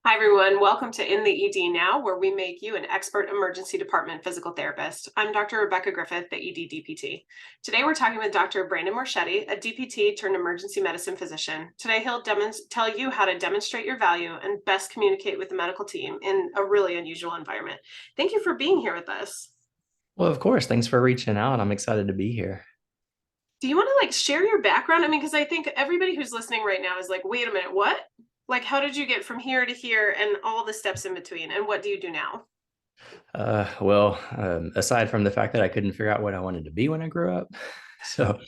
Hi, everyone. Welcome to In the ED Now, where we make you an expert emergency department physical therapist. I'm Dr. Rebecca Griffith, the ED DPT. Today, we're talking with Dr. Brandon Morshedi, a DPT turned emergency medicine physician. Today, he'll tell you how to demonstrate your value and best communicate with the medical team in a really unusual environment. Thank you for being here with us. Well, of course. Thanks for reaching out. I'm excited to be here. Do you want to share your background? I mean, because I think everybody who's listening right now is like, wait a minute, what? Like, how did you get from here to here and all the steps in between? And what do you do now? Aside from the fact that I couldn't figure out what I wanted to be when I grew up, so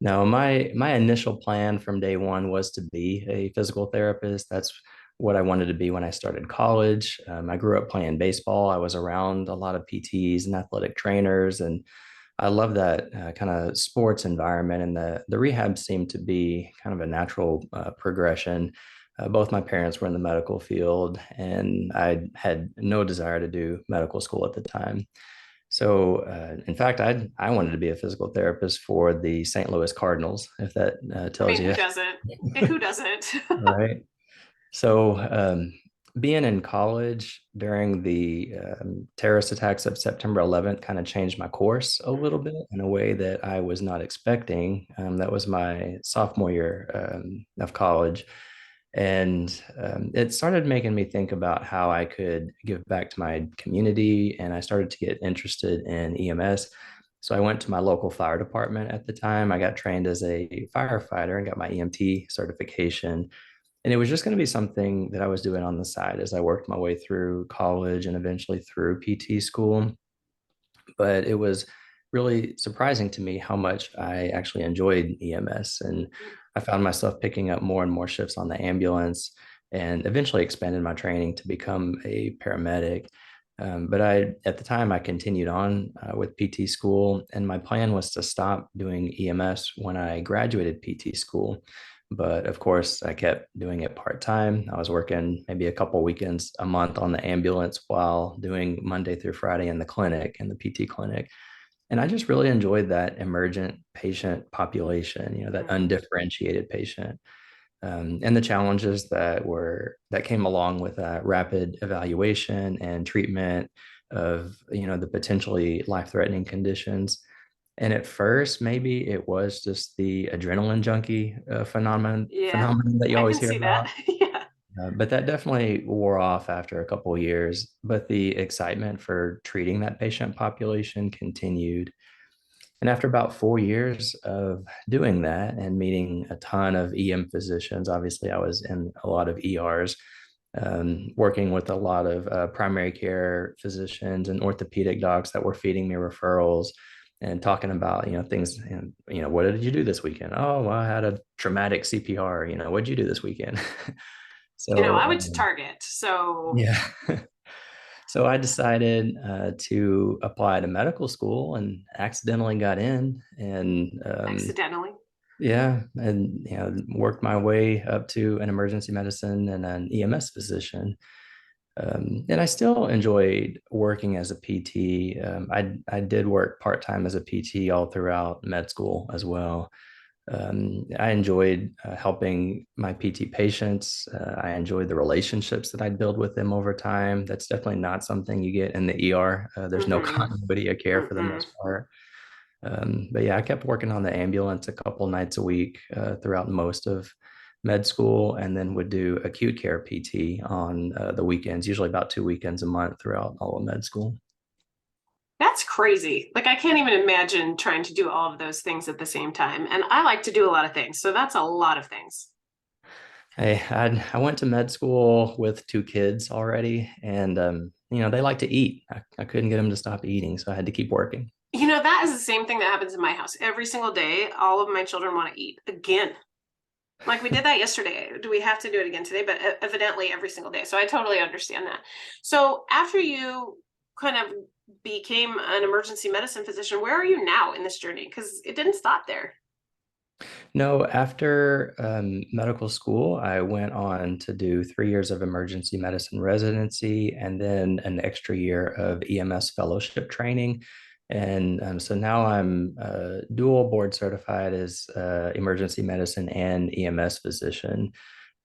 no, my initial plan from day one was to be a physical therapist. That's what I wanted to be when I started college. I grew up playing baseball. I was around a lot of PTs and athletic trainers, and I love that kind of sports environment. And the rehab seemed to be kind of a natural progression. Both my parents were in the medical field, and I had no desire to do medical school at the time. So, in fact, I wanted to be a physical therapist for the St. Louis Cardinals, if that I tells mean, who you. doesn't? Who doesn't? Right. So, being in college during the terrorist attacks of September 11th kind of changed my course a little bit in a way that I was not expecting. That was my sophomore year of college. And it started making me think about how I could give back to my community. And I started to get interested in EMS. So I went to my local fire department at the time. I got trained as a firefighter and got my EMT certification. And it was just going to be something that I was doing on the side as I worked my way through college and eventually through PT school. But it was really surprising to me how much I actually enjoyed EMS. And I found myself picking up more and more shifts on the ambulance and eventually expanded my training to become a paramedic. At the time, I continued on with PT school, and my plan was to stop doing EMS when I graduated PT school. But of course, I kept doing it part time. I was working maybe a couple weekends a month on the ambulance while doing Monday through Friday in the clinic, in the PT clinic. And I just really enjoyed that emergent patient population, that Mhm. undifferentiated patient, and the challenges that came along with rapid evaluation and treatment of, the potentially life-threatening conditions. And at first, maybe it was just the adrenaline junkie Yeah, phenomenon that you I always can hear see about. that. Yeah. But that definitely wore off after a couple of years. But the excitement for treating that patient population continued. And after about 4 years of doing that and meeting a ton of EM physicians, obviously I was in a lot of ERs, working with a lot of primary care physicians and orthopedic docs that were feeding me referrals and talking about, things, and, what did you do this weekend? Oh, well, I had a traumatic CPR. What'd you do this weekend? So, I went to Target, so yeah. So I decided to apply to medical school and accidentally got in, and accidentally. yeah, and worked my way up to an emergency medicine and an EMS physician. And I still enjoyed working as a PT. I did work part time as a PT all throughout med school as well. I enjoyed helping my PT patients. I enjoyed the relationships that I'd build with them over time. That's definitely not something you get in the ER. There's no Mm-hmm. continuity of care for the Mm-hmm. most part. But yeah, I kept working on the ambulance a couple nights a week throughout most of med school, and then would do acute care PT on the weekends, usually about 2 weekends a month throughout all of med school. That's crazy. Like, I can't even imagine trying to do all of those things at the same time. And I like to do a lot of things. So that's a lot of things. I went to med school with two kids already, and they like to eat. I couldn't get them to stop eating, so I had to keep working. That is the same thing that happens in my house. Every single day, all of my children want to eat again. Like, we did that yesterday. Do we have to do it again today? But evidently every single day. So I totally understand that. So after you kind of became an emergency medicine physician, where are you now in this journey? Because it didn't stop there. No, after medical school, I went on to do 3 years of emergency medicine residency and then an extra year of EMS fellowship training. And so now I'm dual board certified as emergency medicine and EMS physician.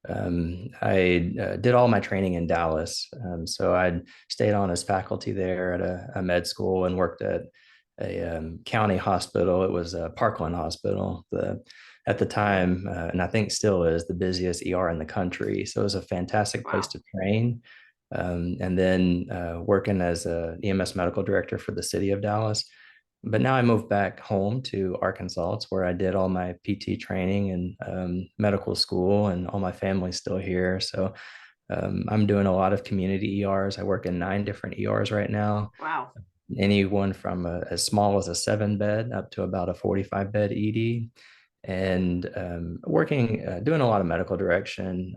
I did all my training in Dallas. So I stayed on as faculty there at a med school and worked at a county hospital. It was a Parkland Hospital, at the time, and I think still is the busiest ER in the country. So it was a fantastic place Wow. to train. And then working as a EMS medical director for the city of Dallas. But now I moved back home to Arkansas. It's where I did all my PT training and medical school, and all my family's still here. So I'm doing a lot of community ERs. I work in 9 different ERs right now, Wow. anyone from as small as a 7 bed up to about a 45 bed ED. And working, doing a lot of medical direction.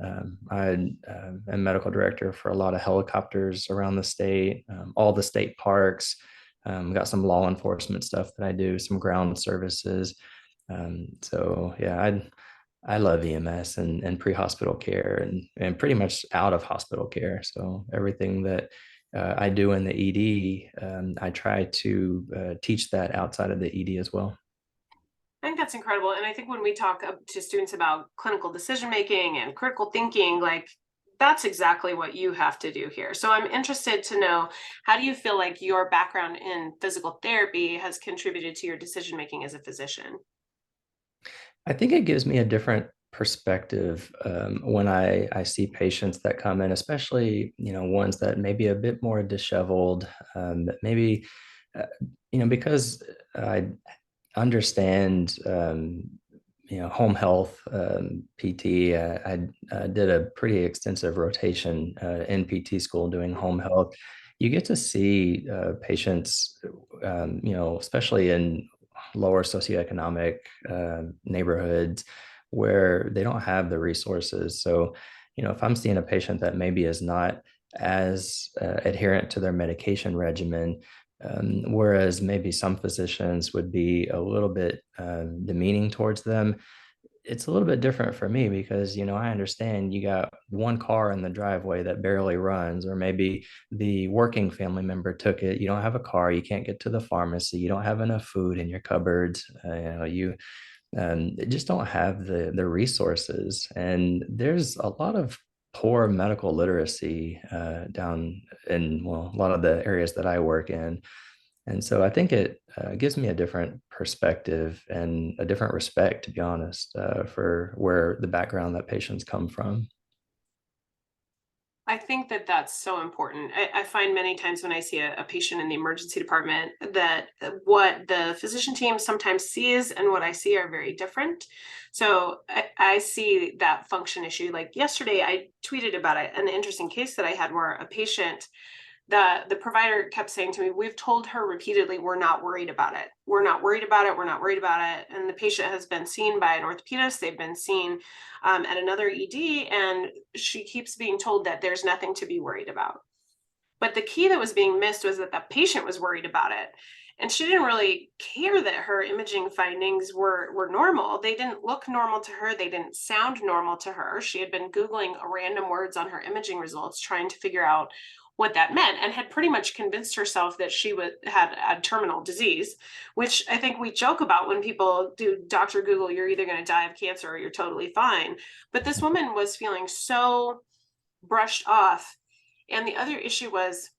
I am medical director for a lot of helicopters around the state, all the state parks. Got some law enforcement stuff that I do, some ground services. So yeah, I love EMS and pre-hospital care and pretty much out of hospital care. So everything that I do in the ED, I try to teach that outside of the ED as well. I think that's incredible. And I think when we talk to students about clinical decision making and critical thinking, like that's exactly what you have to do here. So I'm interested to know, how do you feel like your background in physical therapy has contributed to your decision making as a physician? I think it gives me a different perspective when I see patients that come in, especially ones that may be a bit more disheveled, that maybe uh, because I understand home health, PT. I did a pretty extensive rotation in PT school doing home health. You get to see patients, especially in lower socioeconomic neighborhoods where they don't have the resources. So, if I'm seeing a patient that maybe is not as adherent to their medication regimen, whereas maybe some physicians would be a little bit demeaning towards them. It's a little bit different for me because, I understand you got one car in the driveway that barely runs, or maybe the working family member took it. You don't have a car, you can't get to the pharmacy, you don't have enough food in your cupboards. You just don't have the resources. And there's a lot of poor medical literacy down in, well, a lot of the areas that I work in. And so I think it gives me a different perspective and a different respect, to be honest, for where the background that patients come from. I think that that's so important. I find many times when I see a patient in the emergency department that what the physician team sometimes sees and what I see are very different. So I see that function issue. Like yesterday, I tweeted about an interesting case that I had where a patient, the provider kept saying to me, we've told her repeatedly, we're not worried about it. We're not worried about it. We're not worried about it. And the patient has been seen by an orthopedist. They've been seen at another ED, and she keeps being told that there's nothing to be worried about. But the key that was being missed was that the patient was worried about it. And she didn't really care that her imaging findings were normal. They didn't look normal to her. They didn't sound normal to her. She had been Googling random words on her imaging results, trying to figure out what that meant, and had pretty much convinced herself that she had a terminal disease, which I think we joke about when people do Dr. Google, you're either going to die of cancer or you're totally fine. But this woman was feeling so brushed off. And the other issue was,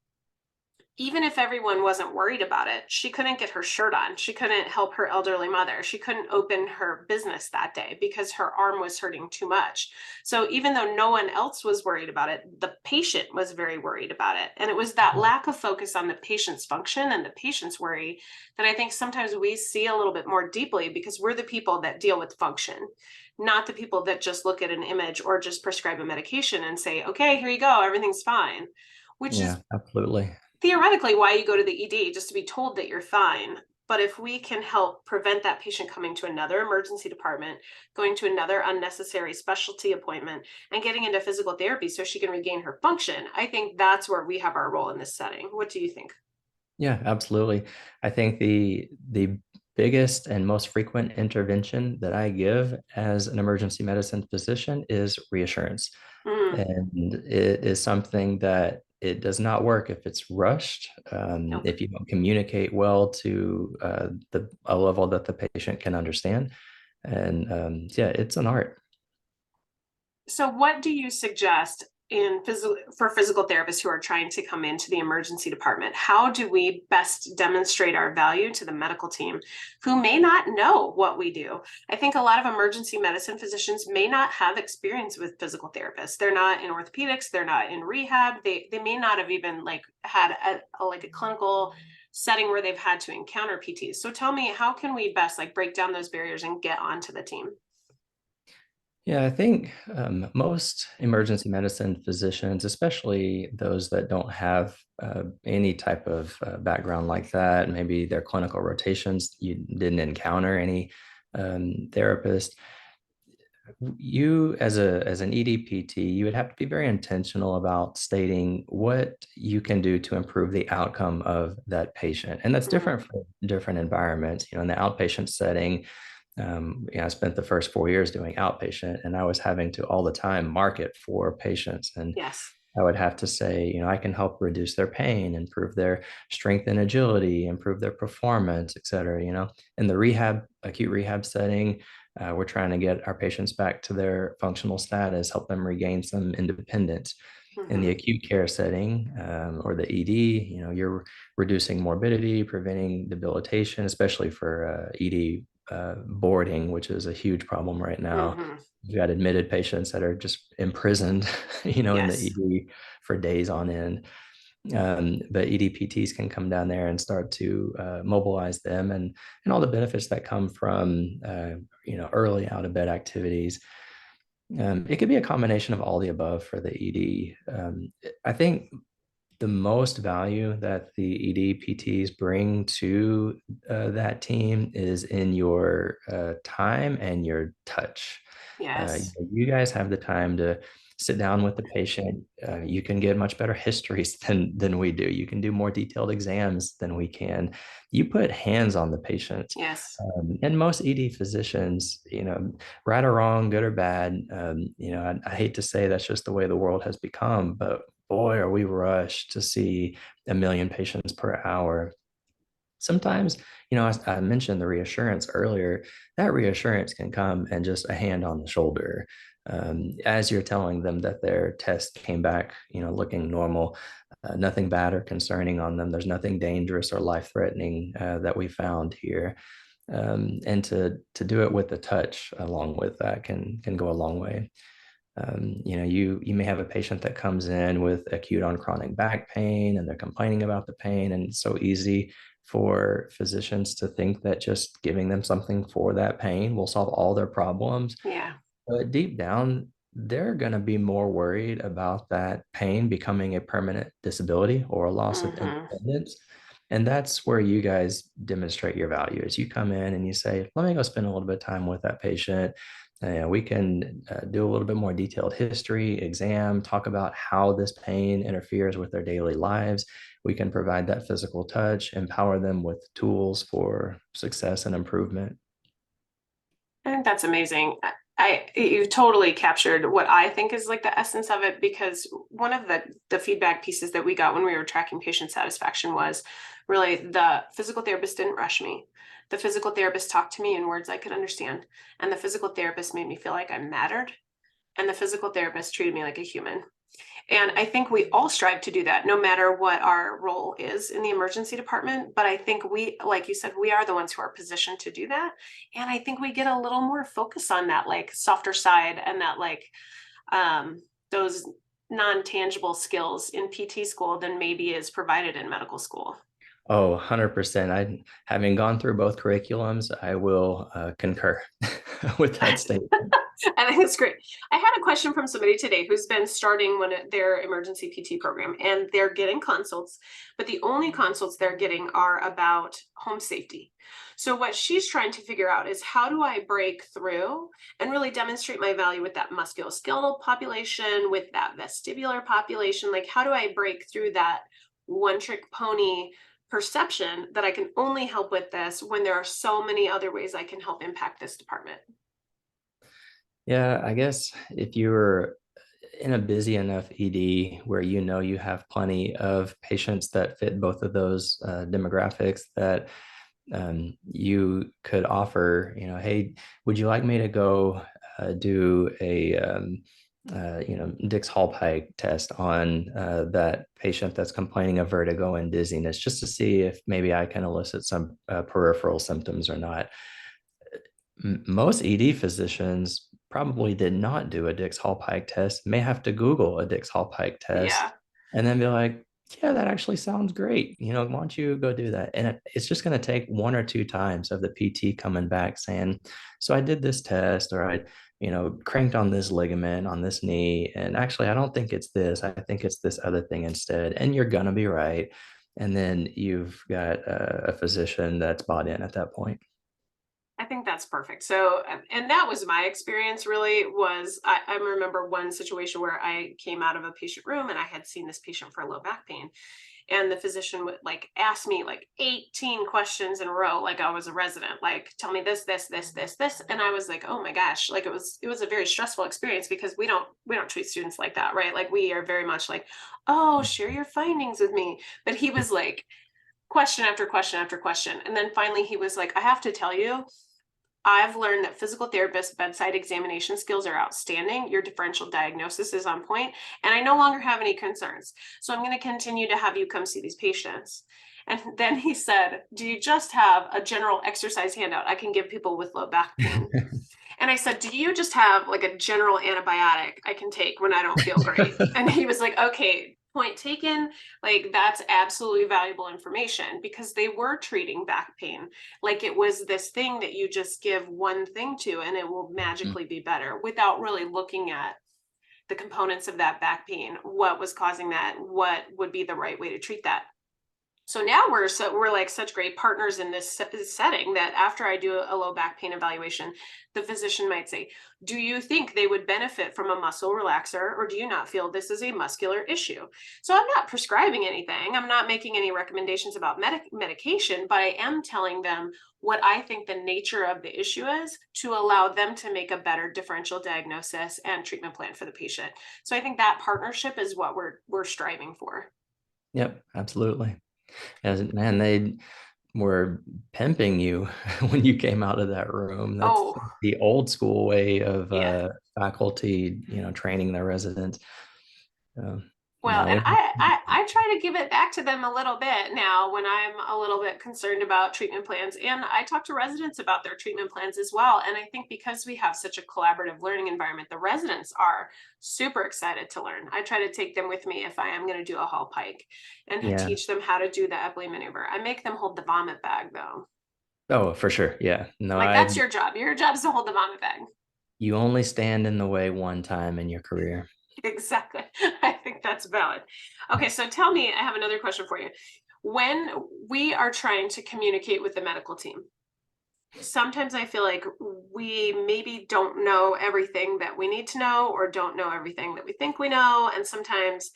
even if everyone wasn't worried about it, she couldn't get her shirt on. She couldn't help her elderly mother. She couldn't open her business that day because her arm was hurting too much. So even though no one else was worried about it, the patient was very worried about it. And it was that lack of focus on the patient's function and the patient's worry that I think sometimes we see a little bit more deeply, because we're the people that deal with function, not the people that just look at an image or just prescribe a medication and say, okay, here you go, everything's fine, which is Yeah, absolutely. theoretically why you go to the ED, just to be told that you're fine. But if we can help prevent that patient coming to another emergency department, going to another unnecessary specialty appointment, and getting into physical therapy so she can regain her function, I think that's where we have our role in this setting. What do you think? Yeah, absolutely. I think the biggest and most frequent intervention that I give as an emergency medicine physician is reassurance. Mm, And it is something that it does not work if it's rushed, nope. if you don't communicate well to a level that the patient can understand. And yeah, it's an art. So what do you suggest for physical therapists who are trying to come into the emergency department? How do we best demonstrate our value to the medical team who may not know what we do? I think a lot of emergency medicine physicians may not have experience with physical therapists. They're not in orthopedics, they're not in rehab. They may not have even like had a clinical setting where they've had to encounter PTs. So tell me, how can we best like break down those barriers and get onto the team? Yeah, I think most emergency medicine physicians, especially those that don't have any type of background like that, maybe their clinical rotations, you didn't encounter any therapist. You, as an EDPT, you would have to be very intentional about stating what you can do to improve the outcome of that patient, and that's Mhm. different for different environments. In the outpatient setting, I spent the first 4 years doing outpatient, and I was having to all the time market for patients. And Yes. I would have to say, I can help reduce their pain, improve their strength and agility, improve their performance, et cetera. In the acute rehab setting, we're trying to get our patients back to their functional status, help them regain some independence. In the Mhm. acute care setting, or the ED, you're reducing morbidity, preventing debilitation, especially for ED boarding, which is a huge problem right now. Mhm. You've got admitted patients that are just imprisoned, in the Yes. ED for days on end. But EDPTs can come down there and start to mobilize them, and all the benefits that come from early out of bed activities. It could be a combination of all the above for the ED. I think the most value that the EDPTs bring to that team is in your time and your touch. Yes. You guys have the time to sit down with the patient. You can get much better histories than we do. You can do more detailed exams than we can. You put hands on the patient. Yes. And most ED physicians, right or wrong, good or bad, I hate to say that's just the way the world has become, but boy, are we rushed to see 1 million patients per hour. Sometimes, I mentioned the reassurance earlier. That reassurance can come and just a hand on the shoulder. As you're telling them that their test came back, looking normal, nothing bad or concerning on them. There's nothing dangerous or life-threatening that we found here. And to do it with the touch along with that can go a long way. You may have a patient that comes in with acute on chronic back pain, and they're complaining about the pain, and it's so easy for physicians to think that just giving them something for that pain will solve all their problems. Yeah. But deep down, they're going to be more worried about that pain becoming a permanent disability or a loss of Mhm. independence. And that's where you guys demonstrate your value. Is you come in and you say, let me go spend a little bit of time with that patient. We can do a little bit more detailed history, exam, talk about how this pain interferes with their daily lives. We can provide that physical touch, empower them with tools for success and improvement. I think that's amazing. You totally captured what I think is like the essence of it, because one of the feedback pieces that we got when we were tracking patient satisfaction was really the physical therapist didn't rush me. The physical therapist talked to me in words I could understand, and the physical therapist made me feel like I mattered, and the physical therapist treated me like a human. And I think we all strive to do that no matter what our role is in the emergency department. But I think we, like you said, we are the ones who are positioned to do that. And I think we get a little more focus on that like softer side and that like those non-tangible skills in PT school than maybe is provided in medical school. Oh, 100%. Having gone through both curriculums, I will concur with that statement. I think it's great. I had a question from somebody today who's been starting their emergency PT program, and they're getting consults, but the only consults they're getting are about home safety. So what she's trying to figure out is, how do I break through and really demonstrate my value with that musculoskeletal population, with that vestibular population? Like, how do I break through that one trick pony perception that I can only help with this when there are so many other ways I can help impact this department? Yeah, I guess if you're in a busy enough ED where you have plenty of patients that fit both of those demographics, that you could offer, hey, would you like me to go do Dix Hallpike test on that patient that's complaining of vertigo and dizziness, just to see if maybe I can elicit some peripheral symptoms or not. Most ED physicians probably did not do a Dix Hallpike test, may have to Google a Dix Hallpike test Yeah. and then be like, yeah, that actually sounds great. Why don't you go do that? And it's just going to take one or two times of the PT coming back saying, so I did this test, or I, cranked on this ligament on this knee. And actually, I don't think it's this. I think it's this other thing instead. And you're going to be right. And then you've got a physician that's bought in at that point. I think that's perfect. So, and that was my experience really was I remember one situation where I came out of a patient room and I had seen this patient for low back pain. And the physician would like ask me like 18 questions in a row, like I was a resident, like tell me this. And I was like, oh my gosh, like it was a very stressful experience because we don't treat students like that, right? Like we are very much like, oh, share your findings with me. But he was like, question after question after question. And then finally he was like, I have to tell you, I've learned that physical therapist bedside examination skills are outstanding. Your differential diagnosis is on point, and I no longer have any concerns. So I'm going to continue to have you come see these patients. And then he said, do you just have a general exercise handout I can give people with low back pain? And I said, do you just have like a general antibiotic I can take when I don't feel great? And he was like, okay, point taken. Like that's absolutely valuable information because they were treating back pain. Like it was this thing that you just give one thing to and it will magically be better without really looking at the components of that back pain, what was causing that, what would be the right way to treat that. So now we're like such great partners in this setting that after I do a low back pain evaluation, the physician might say, do you think they would benefit from a muscle relaxer, or do you not feel this is a muscular issue? So I'm not prescribing anything, I'm not making any recommendations about medication, but I am telling them what I think the nature of the issue is to allow them to make a better differential diagnosis and treatment plan for the patient. So I think that partnership is what we're striving for. Yep, absolutely. As man, they were pimping you when you came out of that room. That's Oh, the old school way of yeah. faculty, training their residents. Well, No, and we, I try to give it back to them a little bit now when I'm a little bit concerned about treatment plans. And I talk to residents about their treatment plans as well. And I think because we have such a collaborative learning environment, the residents are super excited to learn. I try to take them with me if I am going to do a hall pike and yeah. teach them how to do the Epley maneuver. I make them hold the vomit bag though. Oh, for sure. Yeah. No, Like that's your job. Your job is to hold the vomit bag. you only stand in the way one time in your career. Exactly. I think that's valid. Okay, so tell me, I have another question for you. When we are trying to communicate with the medical team, sometimes I feel like we maybe don't know everything that we need to know or don't know everything that we think we know. And sometimes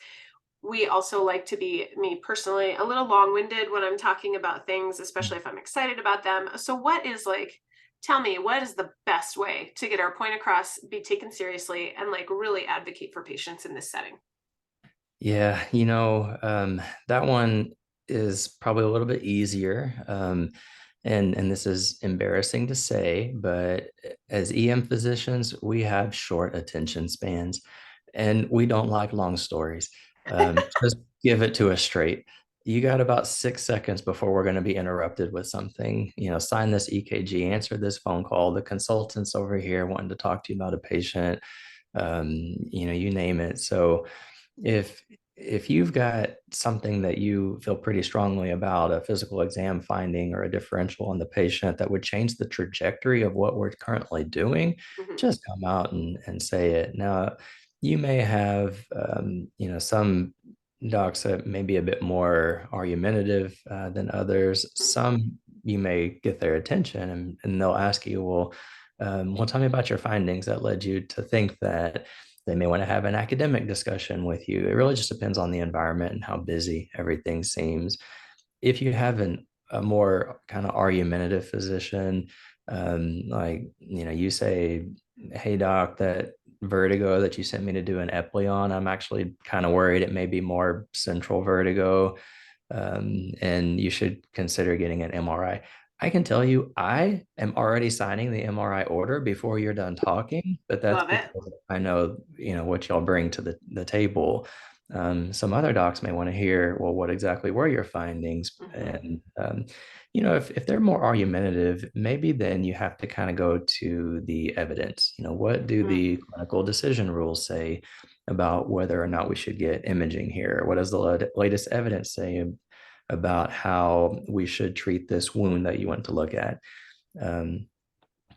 we also like to be, me personally, a little long-winded when I'm talking about things, especially if I'm excited about them. So what is like, tell me, what is the best way to get our point across, be taken seriously, and like really advocate for patients in this setting? Yeah, that one is probably a little bit easier. And this is embarrassing to say, but as EM physicians, we have short attention spans and we don't like long stories. Just give it to us straight. You got about 6 seconds before we're going to be interrupted with something. Sign this EKG, answer this phone call. The consultant's over here wanting to talk to you about a patient. You name it. So if you've got something that you feel pretty strongly about, a physical exam finding or a differential on the patient that would change the trajectory of what we're currently doing, Mhm, just come out and say it. Now, you may have, some docs that may be a bit more argumentative than others. mhm, Some you may get their attention and they'll ask you, well, tell me about your findings that led you to think that. They may want to have an academic discussion with you. It really just depends on the environment and how busy everything seems. If you have a more kind of argumentative physician, like, you say, hey, doc, that vertigo that you sent me to do an epley on, I'm actually kind of worried it may be more central vertigo, and you should consider getting an MRI. I can tell you, I am already signing the MRI order before you're done talking, but that's Love it. because I know, what y'all bring to the table. Some other docs may want to hear, well, what exactly were your findings? Mhm. And, if they're more argumentative, maybe then you have to kind of go to the evidence. What do Mm. the clinical decision rules say about whether or not we should get imaging here? What does the latest evidence say about how we should treat this wound that you went to look at? Um,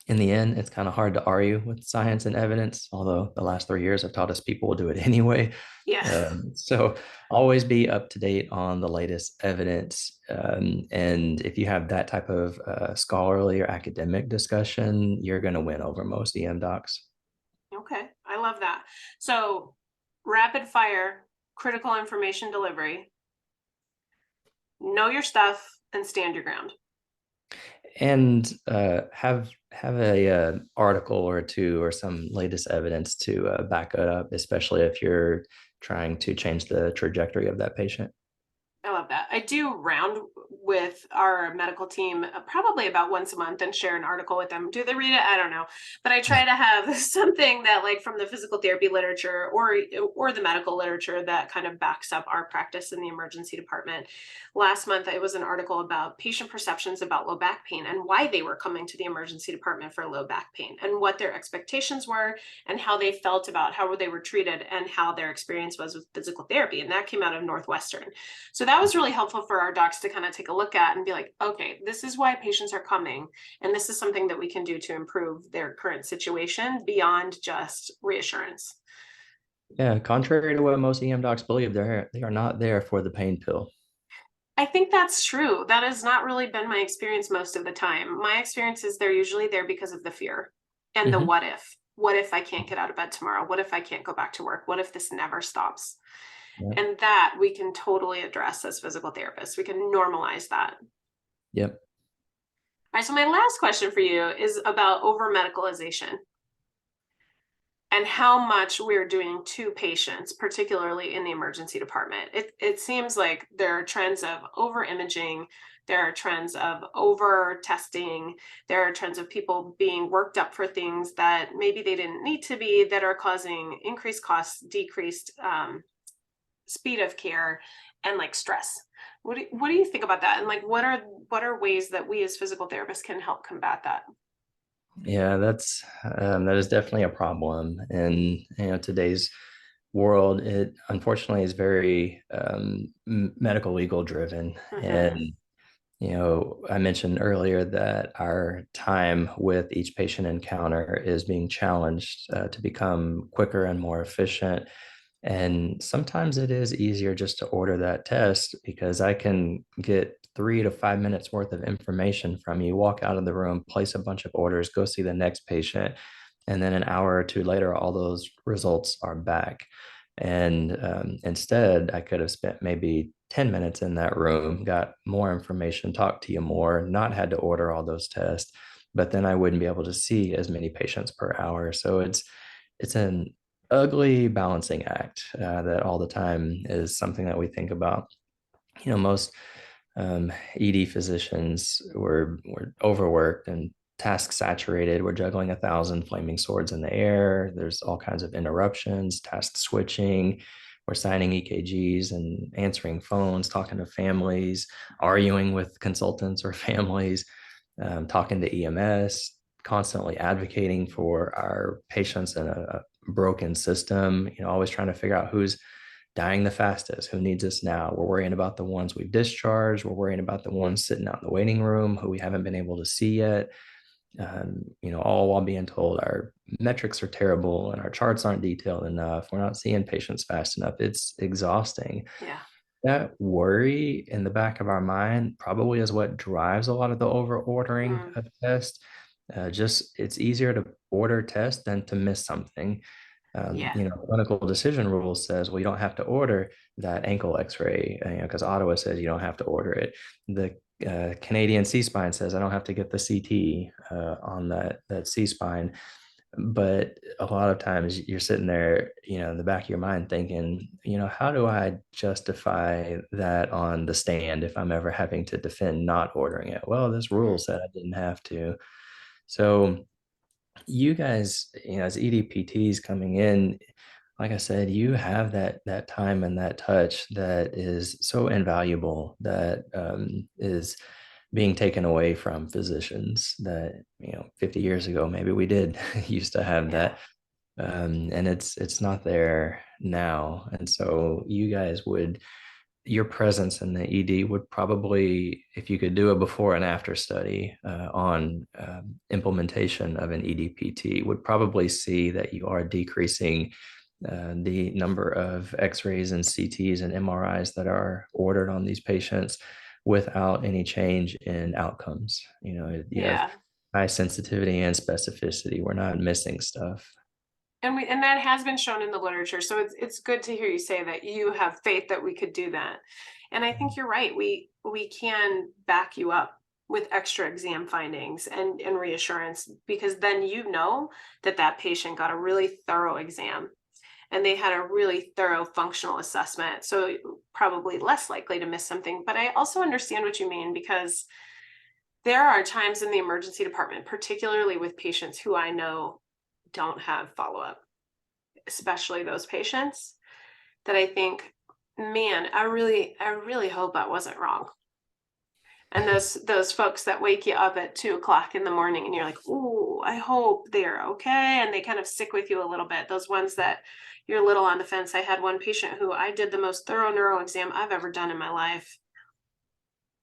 in the end, it's kind of hard to argue with science and evidence, although the last 3 years have taught us people will do it anyway. Yeah. So always be up to date on the latest evidence. And if you have that type of scholarly or academic discussion, you're going to win over most EM docs. Okay. I love that. So, rapid fire, critical information delivery, know your stuff, and stand your ground. And have a article or two or some latest evidence to back it up, especially if you're trying to change the trajectory of that patient. I love that. I do round with our medical team probably about once a month and share an article with them. Do they read it? I don't know. But I try to have something that like from the physical therapy literature or the medical literature that kind of backs up our practice in the emergency department. Last month it was an article about patient perceptions about low back pain and why they were coming to the emergency department for low back pain and what their expectations were and how they felt about how they were treated and how their experience was with physical therapy. And that came out of Northwestern. So that was really helpful for our docs to kind of take a look at and be like, okay, this is why patients are coming. And this is something that we can do to improve their current situation beyond just reassurance. Yeah, contrary to what most EM docs believe, they are not there for the pain pill. I think that's true. That has not really been my experience most of the time. My experience is they're usually there because of the fear and the Mhm. what if. What if I can't get out of bed tomorrow? What if I can't go back to work? What if this never stops? Yep. And that we can totally address as physical therapists. We can normalize that. Yep. All right, so my last question for you is about over medicalization and how much we're doing to patients, particularly in the emergency department. It seems like there are trends of over imaging, there are trends of over testing, there are trends of people being worked up for things that maybe they didn't need to be, that are causing increased costs, decreased speed of care, and like stress. What do you think about that? And like what are ways that we as physical therapists can help combat that? Yeah, that is definitely a problem. And today's world, it unfortunately is very medical legal driven. And Mm-hmm. I mentioned earlier that our time with each patient encounter is being challenged to become quicker and more efficient. And sometimes it is easier just to order that test because I can get 3 to 5 minutes worth of information from you, walk out of the room, place a bunch of orders, go see the next patient. And then an hour or two later, all those results are back. And instead, I could have spent maybe 10 minutes in that room, got more information, talked to you more, not had to order all those tests, but then I wouldn't be able to see as many patients per hour. So it's an ugly balancing act that all the time is something that we think about. Most ED physicians were overworked and task saturated. We're juggling 1,000 flaming swords in the air. There's all kinds of interruptions, task switching. We're signing EKGs and answering phones, talking to families, arguing with consultants or families, talking to EMS, constantly advocating for our patients in a broken system, always trying to figure out who's dying the fastest, who needs us now. We're worrying about the ones we've discharged. We're worrying about the ones sitting out in the waiting room who we haven't been able to see yet. All while being told our metrics are terrible and our charts aren't detailed enough. We're not seeing patients fast enough. It's exhausting. Yeah. That worry in the back of our mind probably is what drives a lot of the over ordering Mm, of tests. Just it's easier to order tests than to miss something. yeah. Clinical decision rule says, well, you don't have to order that ankle x-ray, because Ottawa says you don't have to order it. The Canadian C-spine says I don't have to get the CT on that C-spine. But a lot of times you're sitting there, in the back of your mind thinking, how do I justify that on the stand if I'm ever having to defend not ordering it? Well, this rule said I didn't have to. So you guys, as EDPTs coming in, like I said, you have that time and that touch that is so invaluable, that is being taken away from physicians that 50 years ago maybe we did used to have Yeah. that, and it's not there now. And so you guys would your presence in the ED would probably, if you could do a before and after study on implementation of an EDPT, would probably see that you are decreasing the number of X-rays and CTs and MRIs that are ordered on these patients without any change in outcomes. You have Yeah. high sensitivity and specificity. We're not missing stuff. And that has been shown in the literature. So it's good to hear you say that you have faith that we could do that. And I think you're right. We can back you up with extra exam findings and reassurance, because then that that patient got a really thorough exam and they had a really thorough functional assessment. So probably less likely to miss something. But I also understand what you mean, because there are times in the emergency department, particularly with patients who I know don't have follow-up, especially those patients, that I think, man, I really hope I wasn't wrong. And those folks that wake you up at 2 o'clock in the morning and you're like, "Ooh, I hope they're okay." And they kind of stick with you a little bit. Those ones that you're a little on the fence. I had one patient who I did the most thorough neuro exam I've ever done in my life.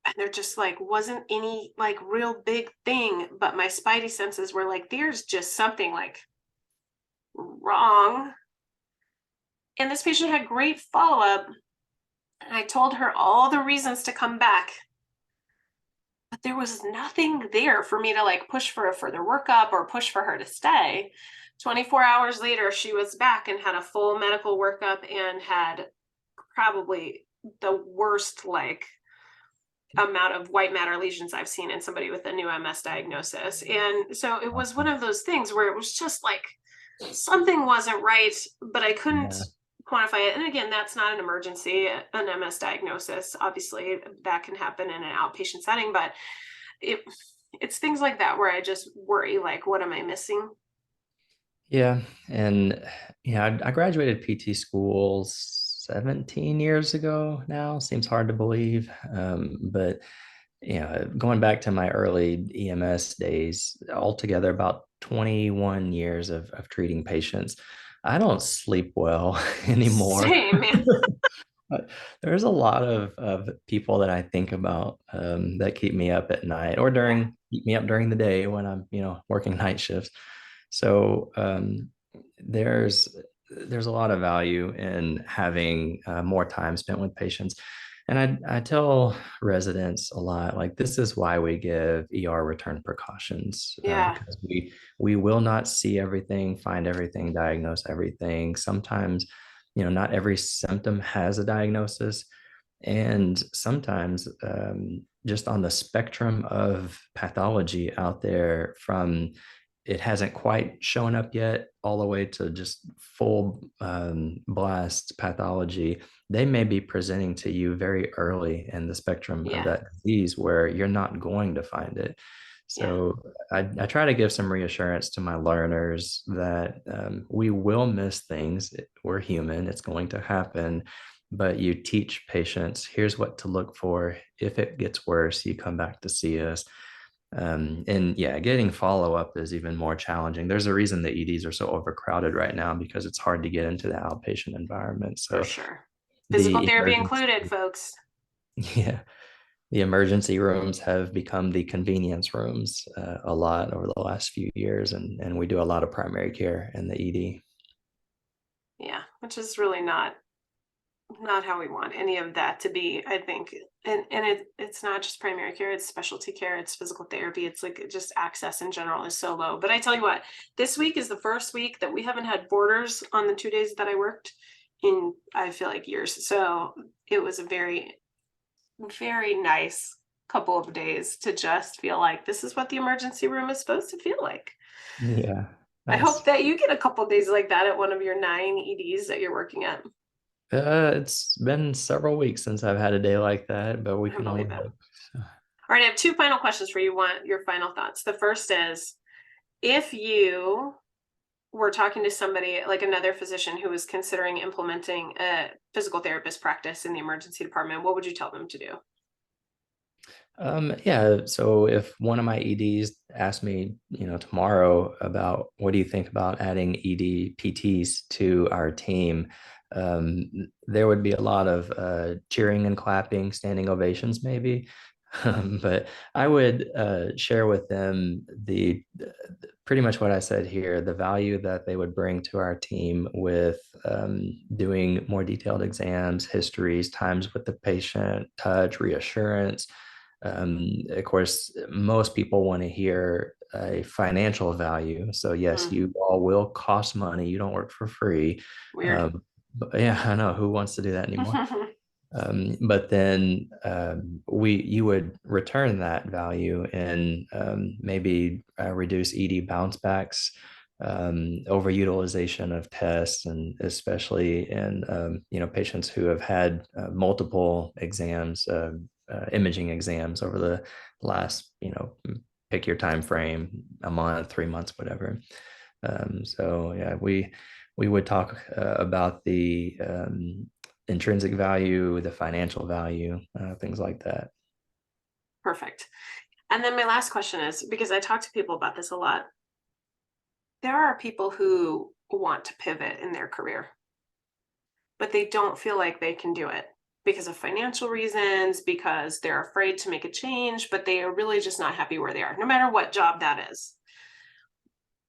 And they're just like, wasn't any like real big thing, but my spidey senses were like, there's just something like wrong. And this patient had great follow-up. And I told her all the reasons to come back, but there was nothing there for me to like push for a further workup or push for her to stay. 24 hours later, she was back and had a full medical workup and had probably the worst like amount of white matter lesions I've seen in somebody with a new MS diagnosis. And so it was one of those things where it was just like something wasn't right, but I couldn't Yeah. quantify it. And again, that's not an emergency, an MS diagnosis. Obviously, that can happen in an outpatient setting, but it it's things like that where I just worry, like, what am I missing? Yeah, and I graduated PT school 17 years ago now. Seems hard to believe, but going back to my early EMS days, altogether about 21 years of treating patients. I don't sleep well anymore. Same, man. But there's a lot of people that I think about, that keep me up at night or Yeah, keep me up during the day when I'm, working night shifts. So there's there's a lot of value in having more time spent with patients. And I tell residents a lot, like this is why we give ER return precautions, yeah, because we will not see everything, find everything, diagnose everything. Sometimes, not every symptom has a diagnosis. And sometimes, just on the spectrum of pathology out there, from it hasn't quite shown up yet all the way to just full blast pathology, they may be presenting to you very early in the spectrum of yeah, that disease where you're not going to find it. yeah, So I try to give some reassurance to my learners that we will miss things. We're human, it's going to happen. But you teach patients, here's what to look for. If it gets worse, you come back to see us. And yeah, getting follow up is even more challenging. There's a reason the EDs are so overcrowded right now, because it's hard to get into the outpatient environment. for So sure. Physical the therapy emergency, included, folks. yeah, the emergency rooms have become the convenience rooms a lot over the last few years, and we do a lot of primary care in the ED. Yeah, which is really not how we want any of that to be, I think. And it's not just primary care, it's specialty care, it's physical therapy, it's like just access in general is so low. But I tell you what, this week is the first week that we haven't had boarders on the 2 days that I worked in, I feel like, years. So it was a very, very nice couple of days to just feel like this is what the emergency room is supposed to feel like. Yeah. I hope Nice. that you get a couple days like that at one of your 9 EDs that you're working at. It's been several weeks since I've had a day like that, but we I can only believe it. hope. So, All right, I have two final questions for you. Want your final thoughts. The first is, if you were talking to somebody like another physician who was considering implementing a physical therapist practice in the emergency department, what would you tell them to do? yeah, so if one of my EDs asked me, tomorrow about what do you think about adding ED PTs to our team, there would be a lot of cheering and clapping, standing ovations, maybe. But I would share with them pretty much what I said here, the value that they would bring to our team with doing more detailed exams, histories, times with the patient, touch, reassurance. Of course, most people want to hear a financial value. So, yes, Hmm, you all will cost money. You don't work for free. weird. But yeah, I know who wants to do that anymore. But then you would return that value and maybe reduce ED bounce backs, overutilization of tests, and especially in patients who have had multiple exams, imaging exams over the last pick your time frame, a month, 3 months, whatever. So yeah, we would talk about the intrinsic value, the financial value, things like that. Perfect. And then my last question is, because I talk to people about this a lot, there are people who want to pivot in their career, but they don't feel like they can do it because of financial reasons, because they're afraid to make a change, but they are really just not happy where they are, no matter what job that is.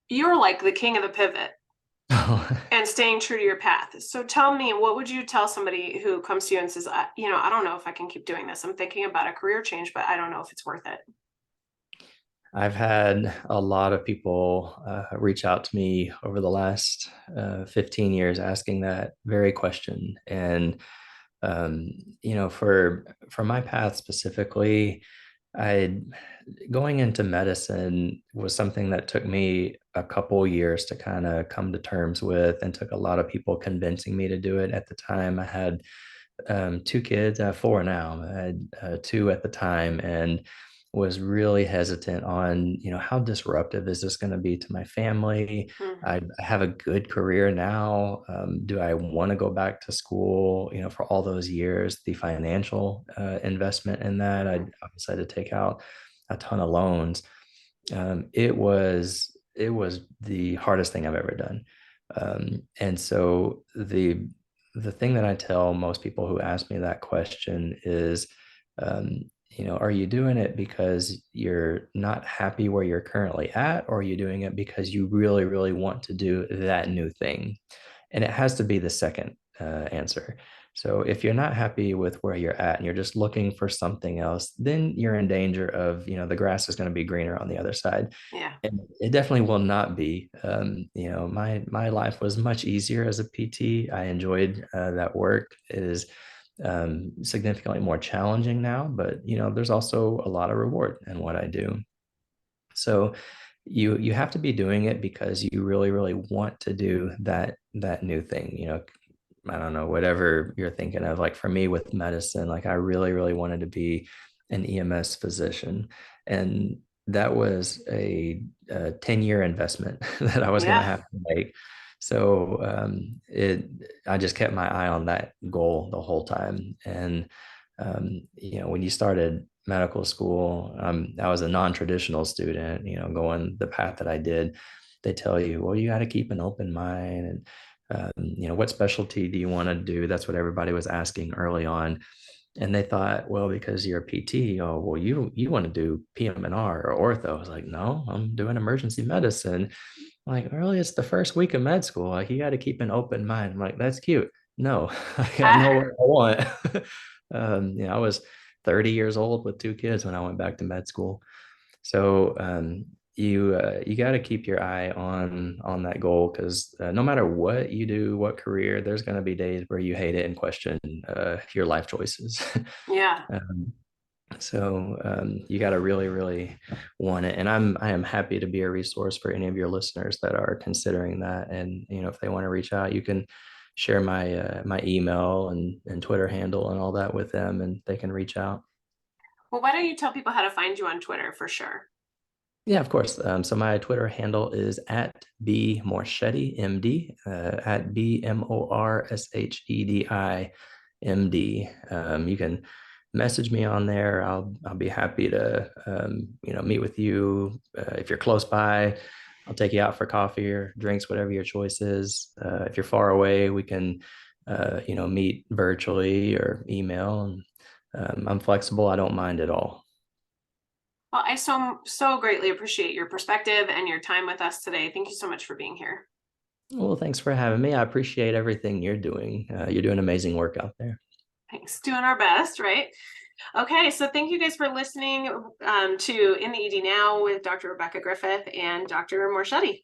You're like the king of the pivot and staying true to your path. So tell me, what would you tell somebody who comes to you and says, I don't know if I can keep doing this. I'm thinking about a career change, but I don't know if it's worth it. I've had a lot of people reach out to me over the last 15 years asking that very question. And for my path specifically, I going into medicine was something that took me a couple years to kind of come to terms with, and took a lot of people convincing me to do it. At the time, I had two kids. I have four now. I had two at the time, and was really hesitant on, how disruptive is this going to be to my family? Hmm. I have a good career now. Do I want to go back to school, for all those years? The financial investment in that, I Hmm. obviously had to take out a ton of loans. It was the hardest thing I've ever done. And so the thing that I tell most people who ask me that question is, are you doing it because you're not happy where you're currently at, or are you doing it because you really, really want to do that new thing? And it has to be the second answer. So if you're not happy with where you're at and you're just looking for something else, then you're in danger of, the grass is going to be greener on the other side. Yeah. And it definitely will not be. My life was much easier as a PT. I enjoyed that work. It is significantly more challenging now, but there's also a lot of reward in what I do. So you have to be doing it because you really, really want to do that new thing. I don't know, whatever you're thinking of. Like for me with medicine, like I really, really wanted to be an EMS physician. And that was a 10-year investment that I was going to Yeah. have to make. So I just kept my eye on that goal the whole time. And when you started medical school, I was a non-traditional student, going the path that I did. They tell you, well, you got to keep an open mind, and what specialty do you want to do? That's what everybody was asking early on. And they thought, well, because you're a PT, oh, well, you want to do PM&R or ortho. I was like, no, I'm doing emergency medicine. I'm like, really, it's the first week of med school. Like, you got to keep an open mind. I'm like, that's cute. No, I know what I want. I was 30 years old with two kids when I went back to med school. So you got to keep your eye on that goal, because no matter what you do, what career, there's going to be days where you hate it and question your life choices. Yeah. um, So you got to really, really want it. And I am happy to be a resource for any of your listeners that are considering that. And if they want to reach out, you can share my email and Twitter handle and all that with them, and they can reach out. Well, why don't you tell people how to find you on Twitter for sure? Yeah, of course. So my Twitter handle is at B Morshedi MD, at BMORSHEDI MD. You can message me on there. I'll be happy to meet with you. If you're close by, I'll take you out for coffee or drinks, whatever your choice is. If you're far away, we can meet virtually or email. And I'm flexible. I don't mind at all. Well, I so greatly appreciate your perspective and your time with us today. Thank you so much for being here. Well, thanks for having me. I appreciate everything you're doing. You're doing amazing work out there. Thanks. Doing our best, right? Okay, so thank you guys for listening to In the ED Now with Dr. Rebecca Griffith and Dr. Morshedi.